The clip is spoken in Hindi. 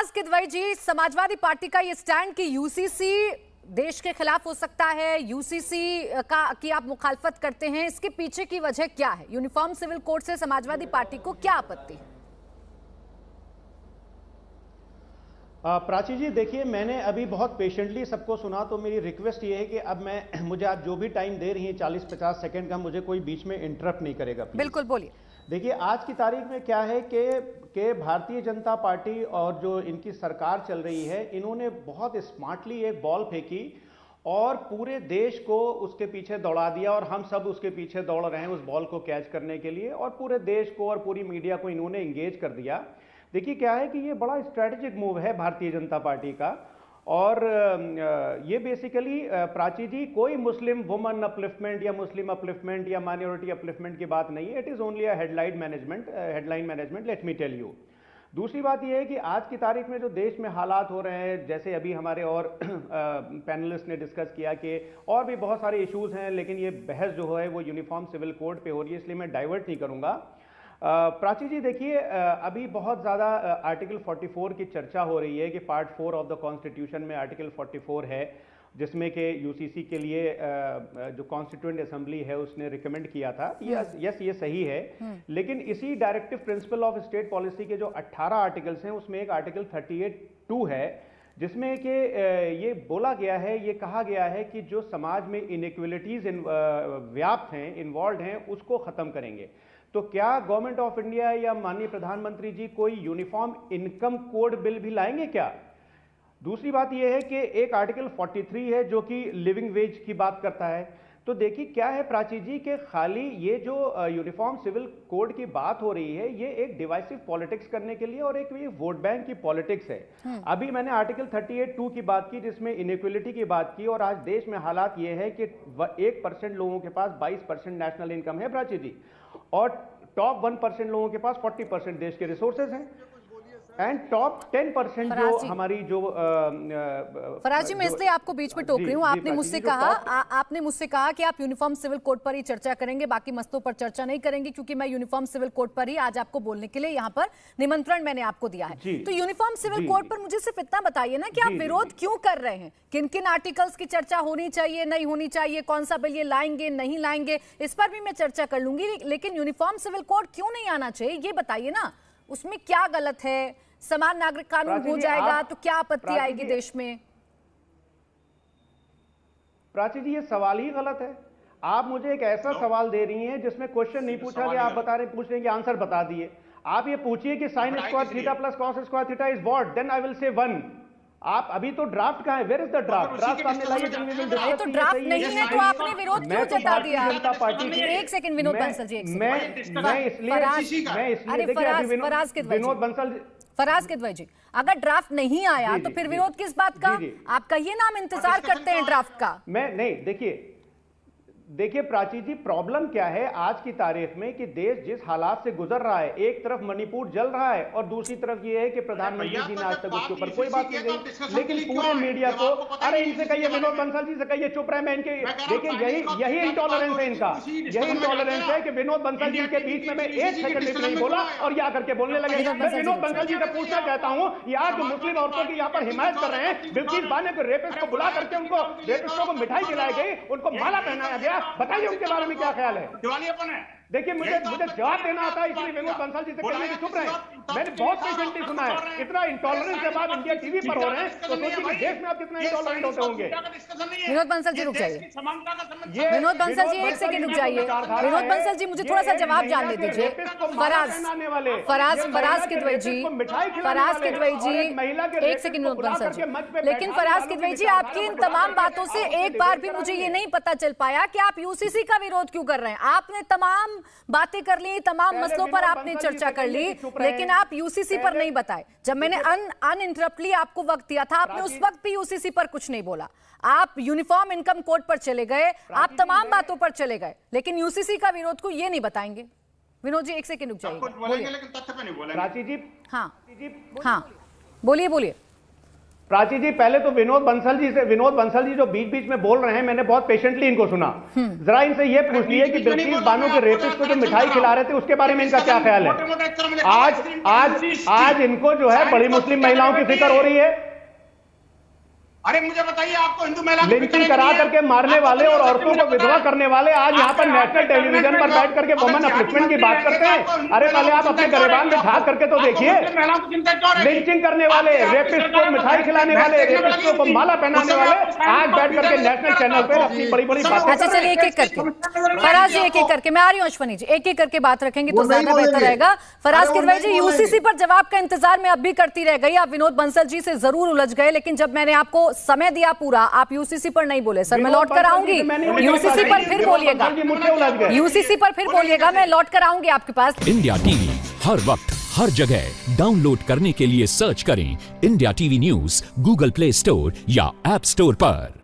फराज किदवई जी, समाजवादी पार्टी का ये स्टैंड कि यूसीसी देश के खिलाफ हो सकता है, यूसीसी का की आप मुखालफत करते हैं, इसके पीछे की वजह क्या है? यूनिफॉर्म सिविल कोड से समाजवादी पार्टी को क्या आपत्ति है? प्राची जी देखिए, मैंने अभी बहुत पेशेंटली सबको सुना, तो मेरी रिक्वेस्ट ये है कि अब मुझे आप जो भी टाइम दे रही हैं 40-50 सेकंड का, मुझे कोई बीच में इंटरप्ट नहीं करेगा प्लीज। बिल्कुल बोलिए। देखिए, आज की तारीख में क्या है कि भारतीय जनता पार्टी और जो इनकी सरकार चल रही है, इन्होंने बहुत स्मार्टली एक बॉल फेंकी और पूरे देश को उसके पीछे दौड़ा दिया, और हम सब उसके पीछे दौड़ रहे हैं उस बॉल को कैच करने के लिए, और पूरे देश को और पूरी मीडिया को इन्होंने एंगेज कर दिया। देखिए क्या है कि ये बड़ा स्ट्रैटेजिक मूव है भारतीय जनता पार्टी का, और ये बेसिकली प्राची जी कोई मुस्लिम वुमन अपलिफ्टमेंट या मुस्लिम अपलिफ्टमेंट या माइनॉरिटी अपलिफ्टमेंट की बात नहीं है। It is only a headline management, let me tell you. दूसरी बात यह है कि आज की तारीख में जो देश में हालात हो रहे हैं, जैसे अभी हमारे और पैनलिस्ट ने डिस्कस किया कि और भी बहुत सारे इश्यूज हैं, लेकिन ये बहस जो है वो यूनिफॉर्म सिविल कोड पे हो रही है, इसलिए मैं डाइवर्ट नहीं करूंगा। प्राची जी देखिए, अभी बहुत ज़्यादा आर्टिकल 44 की चर्चा हो रही है कि पार्ट 4 ऑफ द कॉन्स्टिट्यूशन में आर्टिकल 44 है, जिसमें कि यूसीसी के लिए जो कॉन्स्टिट्यूएंट असेंबली है उसने रिकमेंड किया था। यस, ये सही है, लेकिन इसी directive principle of state policy के जो 18 आर्टिकल्स हैं उसमें एक आर्टिकल 38(2) है, जिसमें कि ये बोला गया है, ये कहा गया है कि जो समाज में इनइक्वलिटीज व्याप्त हैं, इन्वॉल्व हैं, उसको ख़त्म करेंगे। तो क्या गवर्नमेंट ऑफ इंडिया या माननीय प्रधानमंत्री जी कोई यूनिफॉर्म इनकम कोड बिल भी लाएंगे क्या? दूसरी बात यह है कि एक आर्टिकल 43 है जो कि लिविंग वेज की बात करता है। तो देखिए क्या है प्राची जी के खाली ये जो यूनिफॉर्म सिविल कोड की बात हो रही है, ये एक डिवाइसिव पॉलिटिक्स करने के लिए और एक ये वोट बैंक की पॉलिटिक्स है। अभी मैंने आर्टिकल 38(2) की बात की, जिसमें इनइक्वलिटी की बात की, और आज देश में हालात ये है कि 1% लोगों के पास 22% नेशनल इनकम है प्राची जी, और टॉप 1% लोगों के पास 40% देश के रिसोर्सेज हैं, एंड टॉप 10% जो हमारी जो फराज जी, मैं इसलिए आपको बीच में टोक रही हूँ। आपने मुझसे कहा कि आप यूनिफॉर्म सिविल कोड पर ही चर्चा करेंगे, बाकी मसलों पर चर्चा नहीं करेंगे, क्योंकि मैं यूनिफॉर्म सिविल कोड पर ही आज आपको बोलने के लिए यहाँ पर निमंत्रण मैंने आपको दिया है। तो यूनिफॉर्म सिविल कोड पर मुझे सिर्फ इतना बताइए ना कि आप विरोध क्यों कर रहे हैं, किन किन आर्टिकल्स की चर्चा होनी चाहिए, नहीं होनी चाहिए, कौन सा बिल ये लाएंगे नहीं लाएंगे, इस पर भी मैं चर्चा कर लूंगी, लेकिन यूनिफॉर्म सिविल कोड क्यों नहीं आना चाहिए ये बताइए ना, उसमें क्या गलत है? समान नागरिक कानून हो जाएगा तो क्या आपत्ति आएगी देश में? प्राची जी ये सवाल ही गलत है। आप मुझे एक ऐसा सवाल दे रही हैं जिसमें क्वेश्चन नहीं पूछा गया, आप पूछ रहे हैं कि आंसर बता दिए। आप ये पूछिए कि sine square theta plus cos square theta is what, then I will say 1। आप अभी तो ड्राफ्ट कहां है? Where is the draft? Draft सामने लाइए, तो ड्राफ्ट नहीं है तो आपने विरोध क्यों जता दिया? जनता पार्टी की एक सेकंड विनोद बंसल जी, फराज किदवई जी, अगर ड्राफ्ट नहीं आया तो फिर विरोध किस बात का? आप कहिए ना, हम इंतजार करते हैं ड्राफ्ट का। मैं नहीं, देखिए प्राची जी, प्रॉब्लम क्या है आज की तारीख में कि देश जिस हालात से गुजर रहा है, एक तरफ मणिपुर जल रहा है और दूसरी तरफ ये है कि प्रधानमंत्री जी ने आज तक उसके ऊपर कोई बात नहीं कही, लेकिन पूरे मीडिया को, अरे इनसे कहिए, विनोद बंसल जी से कहिए चुप रहे। मैं इनके देखिए यही इंटॉलरेंस है इनका, यही इंटॉलरेंस है कि विनोद बंसल जी के बीच में मैं 1 सेकंड भी नहीं बोला और ये आकर के बोलने लगे। मैं विनोद बंसल जी से पूछना चाहता हूँ, यार जो मुस्लिम औरतों की यहाँ पर हिमायत कर रहे हैं, बिल्किस बानो के रेपिस्ट को बुला करके उनको रेपिस्टों को मिठाई खिलाई गई, उनको माला पहनाया गया, बताइए उनके बारे में क्या ख्याल है? दिवालियापन है। देखिए मुझे जवाब देना आता है, इसलिए विनोद बंसल जी से कहने की चुप रहे। मैंने बहुत पेशेंटली सुना है, इतना इंटॉलरेंस के बाद इंडिया टीवी पर हो रहे हैं, तो सोचिए देश में आप कितना इंटॉलरेंट होते होंगे। विनोद बंसल जी रुक जाइए, विनोद बंसल जी 1 सेकंड रुक जाइए। विनोद बंसल जी मुझे थोड़ा सा जवाब जानने दीजिए। फराज किदवई जी, 1 सेकंड विनोद बंसल जी, लेकिन फराज किदवई जी, आपकी इन तमाम बातों से एक बार भी मुझे ये नहीं पता चल पाया कि आप यूसीसी का विरोध क्यों कर रहे हैं। आपने तमाम बातें कर ली, तमाम मसलों पर आपने चर्चा कर ली, लेकिन आप यूसीसी पर नहीं बताए। जब मैंने अनइंटरप्टली आपको वक्त दिया था, आपने उस वक्त भी यूसीसी पर कुछ नहीं बोला। आप यूनिफॉर्म इनकम कोड पर चले गए, आप तमाम बातों पर चले गए, लेकिन यूसीसी का विरोध को ये नहीं बताएंगे। विनोद जी 1 सेकंड रुक जाइए। प्राची जी, हाँ, बोलिए। प्राची जी, पहले तो विनोद बंसल जी जो बीच बीच में बोल रहे हैं, मैंने बहुत पेशेंटली इनको सुना। जरा इनसे ये पूछ लिए कि बिल्किस बानो के रेपिस्ट को जो मिठाई खिला रहे थे उसके बारे में इनका क्या ख्याल है? आज इनको जो है बड़ी मुस्लिम महिलाओं की फिक्र हो रही है। अरे मुझे बताइए, आपको हिंदू महिला लिंचिंग करा करके मारने वाले और औरतों को विधवा करने वाले आज यहाँ पर नेशनल टेलीविजन पर बैठ करके वुमेन अपलिफ्टमेंट की बात करते हैं। अरे पहले आप अपने गरिबान में झांक करके तो देखिए। लिंचिंग करने वाले, रेपिस्ट को मिठाई खिलाने वाले, रेपिस्टों को माला पहनाने वाले आज बैठ करके नेशनल चैनल पर अपनी बड़ी बड़ी बातें। अच्छा चलिए एक एक करके फराज जी, एक एक करके मैं आ रही हूँ। अश्वनी जी, एक एक करके बात रखेंगे तो ज्यादा बेहतर रहेगा। फराज किदवई जी, यूसीसी पर जवाब का इंतजार मैं अब भी करती रह गई। आप विनोद बंसल जी से जरूर उलझ गए, लेकिन जब मैंने आपको समय दिया पूरा, आप यूसीसी पर नहीं बोले। सर मैं लौट कर आऊंगी, यूसीसी पर फिर बोलिएगा, यूसीसी पर फिर बोलिएगा, मैं लौट कर आऊंगी आपके पास। इंडिया टीवी हर वक्त हर जगह डाउनलोड करने के लिए सर्च करें India TV news Google play store या ऐप स्टोर पर।